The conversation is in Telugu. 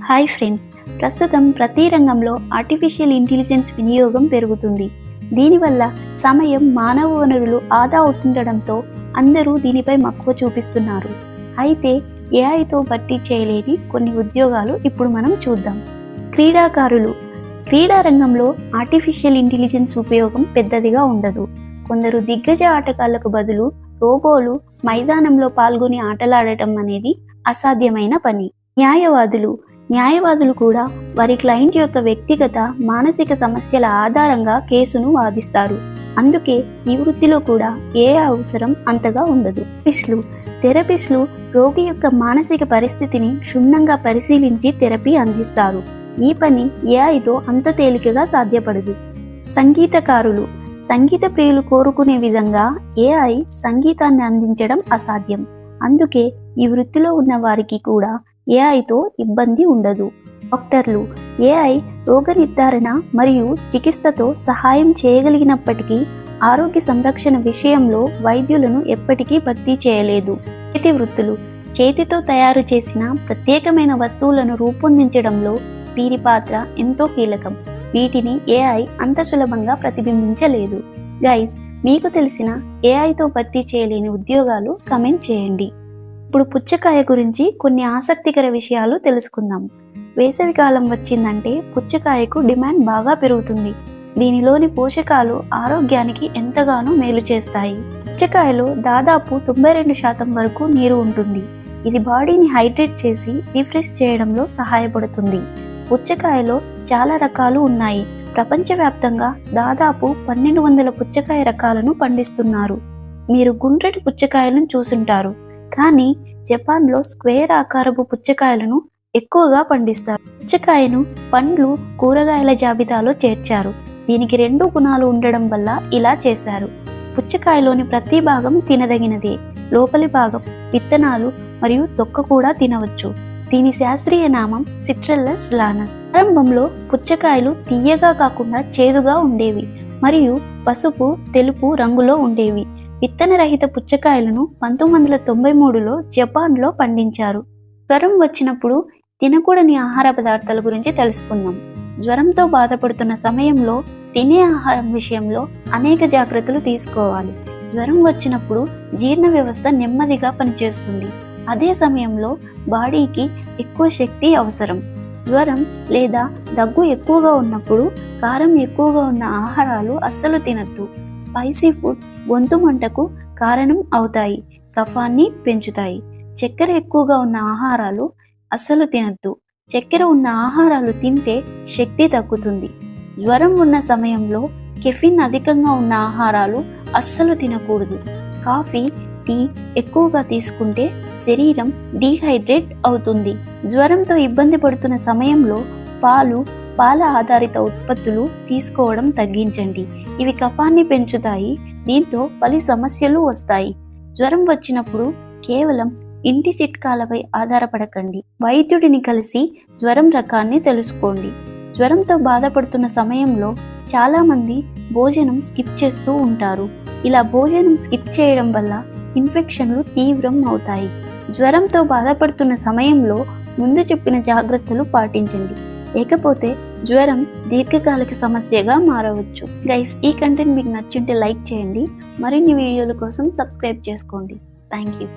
హాయ్ ఫ్రెండ్స్, ప్రస్తుతం ప్రతి రంగంలో ఆర్టిఫిషియల్ ఇంటెలిజెన్స్ వినియోగం పెరుగుతుంది. దీనివల్ల సమయం, మానవ వనరులు ఆదా అవుతుండడంతో అందరూ దీనిపై మక్కువ చూపిస్తున్నారు. అయితే ఏఐతో భర్తీ చేయలేని కొన్ని ఉద్యోగాలు ఇప్పుడు మనం చూద్దాం. క్రీడాకారులు. క్రీడా రంగంలో ఆర్టిఫిషియల్ ఇంటెలిజెన్స్ ఉపయోగం పెద్దదిగా ఉండదు. కొందరు దిగ్గజ ఆటగాళ్లకు బదులు రోబోలు మైదానంలో పాల్గొని ఆటలాడటం అనేది అసాధ్యమైన పని. న్యాయవాదులు కూడా వారి క్లయింట్ యొక్క వ్యక్తిగత, మానసిక సమస్యల ఆధారంగా కేసును వాదిస్తారు. అందుకే ఈ వృత్తిలో కూడా ఏ అవసరం అంతగా ఉండదు. థెరపిస్టులు రోగి యొక్క మానసిక పరిస్థితిని క్షుణ్ణంగా పరిశీలించి థెరపీ అందిస్తారు. ఈ పని ఏఐతో అంత తేలికగా సాధ్యపడదు. సంగీతకారులు. సంగీత ప్రియులు కోరుకునే విధంగా ఏఐ సంగీతాన్ని అందించడం అసాధ్యం. అందుకే ఈ వృత్తిలో ఉన్న వారికి కూడా ఏఐతో ఇబ్బంది ఉండదు. డాక్టర్లు. ఏఐ రోగ నిర్ధారణ మరియు చికిత్సతో సహాయం చేయగలిగినప్పటికీ ఆరోగ్య సంరక్షణ విషయంలో వైద్యులను ఎప్పటికీ భర్తీ చేయలేదు. చేతి వృత్తులు. చేతితో తయారు చేసిన ప్రత్యేకమైన వస్తువులను రూపొందించడంలో వీరి పాత్ర ఎంతో కీలకం. వీటిని ఏఐ అంత సులభంగా ప్రతిబింబించలేదు. గైస్, మీకు తెలిసిన ఏఐతో భర్తీ చేయలేని ఉద్యోగాలు కమెంట్ చేయండి. ఇప్పుడు పుచ్చకాయ గురించి కొన్ని ఆసక్తికర విషయాలు తెలుసుకుందాం. వేసవికాలం వచ్చిందంటే పుచ్చకాయకు డిమాండ్ బాగా పెరుగుతుంది. దీనిలోని పోషకాలు ఆరోగ్యానికి ఎంతగానో మేలు చేస్తాయి. పుచ్చకాయలో దాదాపు 92% వరకు నీరు ఉంటుంది. ఇది బాడీని హైడ్రేట్ చేసి రిఫ్రెష్ చేయడంలో సహాయపడుతుంది. పుచ్చకాయలో చాలా రకాలు ఉన్నాయి. ప్రపంచవ్యాప్తంగా దాదాపు 1200 పుచ్చకాయ రకాలను పండిస్తున్నారు. మీరు గుండ్రటి పుచ్చకాయలను చూసుంటారు, కానీ జపాన్లో స్క్వేర్ ఆకారపు పుచ్చకాయలను ఎక్కువగా పండిస్తారు. పుచ్చకాయను పండ్లు, కూరగాయల జాబితాలో చేర్చారు. దీనికి 2 గుణాలు ఉండడం వల్ల ఇలా చేశారు. పుచ్చకాయలోని ప్రతి భాగం తినదగినదే. లోపలి భాగం, విత్తనాలు మరియు తొక్క కూడా తినవచ్చు. దీని శాస్త్రీయ నామం సిట్రల్లస్ లానస్. ప్రారంభంలో పుచ్చకాయలు తీయగా కాకుండా చేదుగా ఉండేవి మరియు పసుపు, తెలుపు రంగులో ఉండేవి. విత్తనరహిత పుచ్చకాయలను 1993లో జపాన్లో పండించారు. జ్వరం వచ్చినప్పుడు తినకూడని ఆహార పదార్థాల గురించి తెలుసుకుందాం. జ్వరంతో బాధపడుతున్న సమయంలో తినే ఆహారం విషయంలో అనేక జాగ్రత్తలు తీసుకోవాలి. జ్వరం వచ్చినప్పుడు జీర్ణ వ్యవస్థ నెమ్మదిగా పనిచేస్తుంది. అదే సమయంలో బాడీకి ఎక్కువ శక్తి అవసరం. జ్వరం లేదా దగ్గు ఎక్కువగా ఉన్నప్పుడు కారం ఎక్కువగా ఉన్న ఆహారాలు అస్సలు తినద్దు. స్పైసీ ఫుడ్ గొంతు మంటకు కారణం అవుతాయి, కఫాన్ని పెంచుతాయి. చక్కెర ఎక్కువగా ఉన్న ఆహారాలు అస్సలు తినద్దు. చక్కెర ఉన్న ఆహారాలు తింటే శక్తి తగ్గుతుంది. జ్వరం ఉన్న సమయంలో కెఫిన్ అధికంగా ఉన్న ఆహారాలు అస్సలు తినకూడదు. కాఫీ, టీ ఎక్కువగా తీసుకుంటే శరీరం డీహైడ్రేట్ అవుతుంది. జ్వరంతో ఇబ్బంది పడుతున్న సమయంలో పాల ఆధారిత ఉత్పత్తులు తీసుకోవడం తగ్గించండి. ఇవి కఫాన్ని పెంచుతాయి, దీంతో పలు సమస్యలు వస్తాయి. జ్వరం వచ్చినప్పుడు కేవలం ఇంటి చిట్కాలపై ఆధారపడకండి. వైద్యుడిని కలిసి జ్వరం రకాన్ని తెలుసుకోండి. జ్వరంతో బాధపడుతున్న సమయంలో చాలా మంది భోజనం స్కిప్ చేస్తూ ఉంటారు. ఇలా భోజనం స్కిప్ చేయడం వల్ల ఇన్ఫెక్షన్లు తీవ్రం అవుతాయి. జ్వరంతో బాధపడుతున్న సమయంలో ముందు చెప్పిన జాగ్రత్తలు పాటించండి, లేకపోతే జ్వరం దీర్ఘకాలిక సమస్యగా మారవచ్చు. గైస్, ఈ కంటెంట్ మీకు నచ్చింటే లైక్ చేయండి. మరిన్ని వీడియోల కోసం సబ్స్క్రైబ్ చేసుకోండి. Thank you.